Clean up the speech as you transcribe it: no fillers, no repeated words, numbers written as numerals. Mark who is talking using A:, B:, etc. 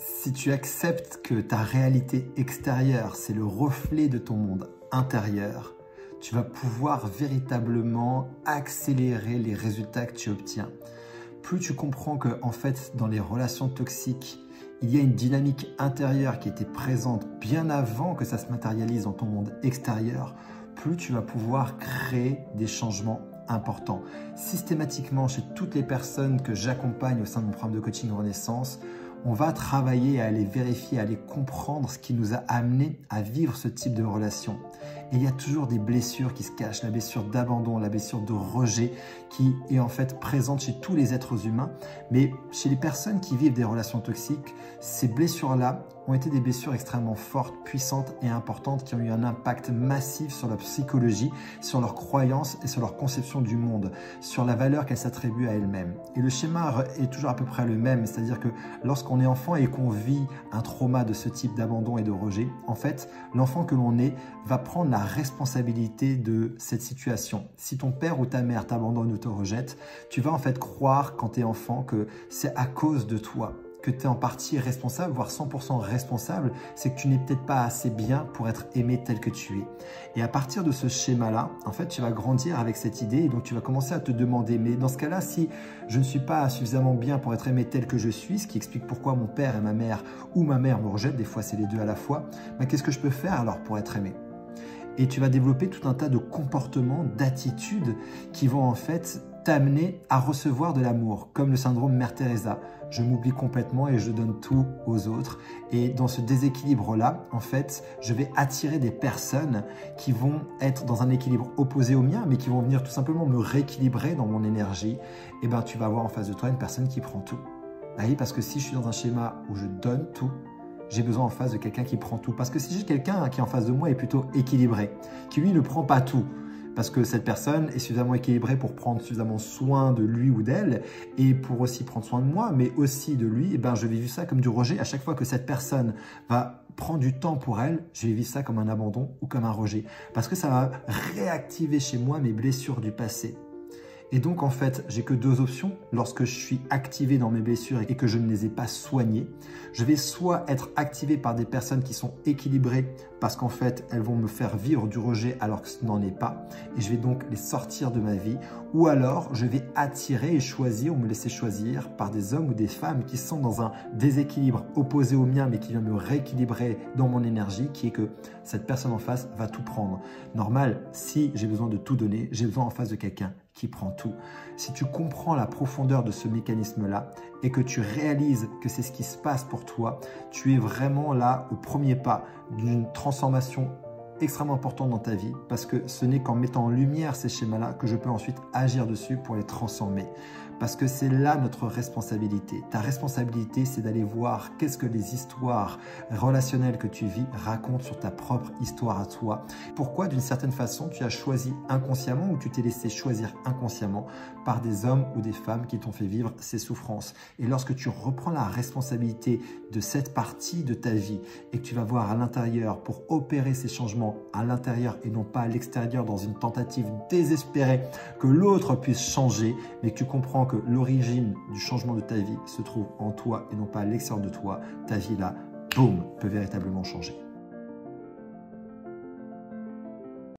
A: Si tu acceptes que ta réalité extérieure, c'est le reflet de ton monde intérieur, tu vas pouvoir véritablement accélérer les résultats que tu obtiens. Plus tu comprends que, en fait, dans les relations toxiques, il y a une dynamique intérieure qui était présente bien avant que ça se matérialise dans ton monde extérieur, plus tu vas pouvoir créer des changements importants. Systématiquement, chez toutes les personnes que j'accompagne au sein de mon programme de coaching Renaissance, on va travailler à aller vérifier, à aller comprendre ce qui nous a amené à vivre ce type de relation. Et il y a toujours des blessures qui se cachent, la blessure d'abandon, la blessure de rejet qui est en fait présente chez tous les êtres humains. Mais chez les personnes qui vivent des relations toxiques, ces blessures-là ont été des blessures extrêmement fortes, puissantes et importantes qui ont eu un impact massif sur leur psychologie, sur leurs croyances et sur leur conception du monde, sur la valeur qu'elles s'attribuent à elles-mêmes. Et le schéma est toujours à peu près le même, c'est-à-dire que lorsqu'on est enfant et qu'on vit un trauma de ce type d'abandon et de rejet, en fait, l'enfant que l'on est va prendre la responsabilité de cette situation. Si ton père ou ta mère t'abandonne ou te rejette, tu vas en fait croire quand tu es enfant que c'est à cause de toi, que tu es en partie responsable, voire 100% responsable, c'est que tu n'es peut-être pas assez bien pour être aimé tel que tu es. Et à partir de ce schéma-là, en fait, tu vas grandir avec cette idée et donc tu vas commencer à te demander, mais dans ce cas-là, si je ne suis pas suffisamment bien pour être aimé tel que je suis, ce qui explique pourquoi mon père et ma mère ou ma mère me rejettent, des fois c'est les deux à la fois, mais qu'est-ce que je peux faire alors pour être aimé ? Et tu vas développer tout un tas de comportements, d'attitudes qui vont en fait t'amener à recevoir de l'amour, comme le syndrome Mère Teresa. Je m'oublie complètement et je donne tout aux autres. Et dans ce déséquilibre-là, en fait, je vais attirer des personnes qui vont être dans un équilibre opposé au mien, mais qui vont venir tout simplement me rééquilibrer dans mon énergie. Et bien, tu vas avoir en face de toi une personne qui prend tout. Oui, parce que si je suis dans un schéma où je donne tout, j'ai besoin en face de quelqu'un qui prend tout. Parce que si j'ai quelqu'un qui en face de moi est plutôt équilibré, qui lui ne prend pas tout, parce que cette personne est suffisamment équilibrée pour prendre suffisamment soin de lui ou d'elle et pour aussi prendre soin de moi, mais aussi de lui, et ben je vais vivre ça comme du rejet. À chaque fois que cette personne va prendre du temps pour elle, je vais vivre ça comme un abandon ou comme un rejet. Parce que ça va réactiver chez moi mes blessures du passé. Et donc, en fait, j'ai que deux options. Lorsque je suis activé dans mes blessures et que je ne les ai pas soignées, je vais soit être activé par des personnes qui sont équilibrées parce qu'en fait, elles vont me faire vivre du rejet alors que ce n'en est pas. Et je vais donc les sortir de ma vie. Ou alors, je vais attirer et choisir ou me laisser choisir par des hommes ou des femmes qui sont dans un déséquilibre opposé au mien, mais qui vient me rééquilibrer dans mon énergie, qui est que cette personne en face va tout prendre. Normal, si j'ai besoin de tout donner, j'ai besoin en face de quelqu'un qui prend tout. Si tu comprends la profondeur de ce mécanisme-là et que tu réalises que c'est ce qui se passe pour toi, tu es vraiment là au premier pas d'une transformation extrêmement importante dans ta vie parce que ce n'est qu'en mettant en lumière ces schémas-là que je peux ensuite agir dessus pour les transformer. Parce que c'est là notre responsabilité. Ta responsabilité, c'est d'aller voir qu'est-ce que les histoires relationnelles que tu vis racontent sur ta propre histoire à toi. Pourquoi, d'une certaine façon, tu as choisi inconsciemment ou tu t'es laissé choisir inconsciemment par des hommes ou des femmes qui t'ont fait vivre ces souffrances. Et lorsque tu reprends la responsabilité de cette partie de ta vie et que tu vas voir à l'intérieur pour opérer ces changements à l'intérieur et non pas à l'extérieur dans une tentative désespérée que l'autre puisse changer, mais que tu comprends que l'origine du changement de ta vie se trouve en toi et non pas à l'extérieur de toi, ta vie là, boum, peut véritablement changer.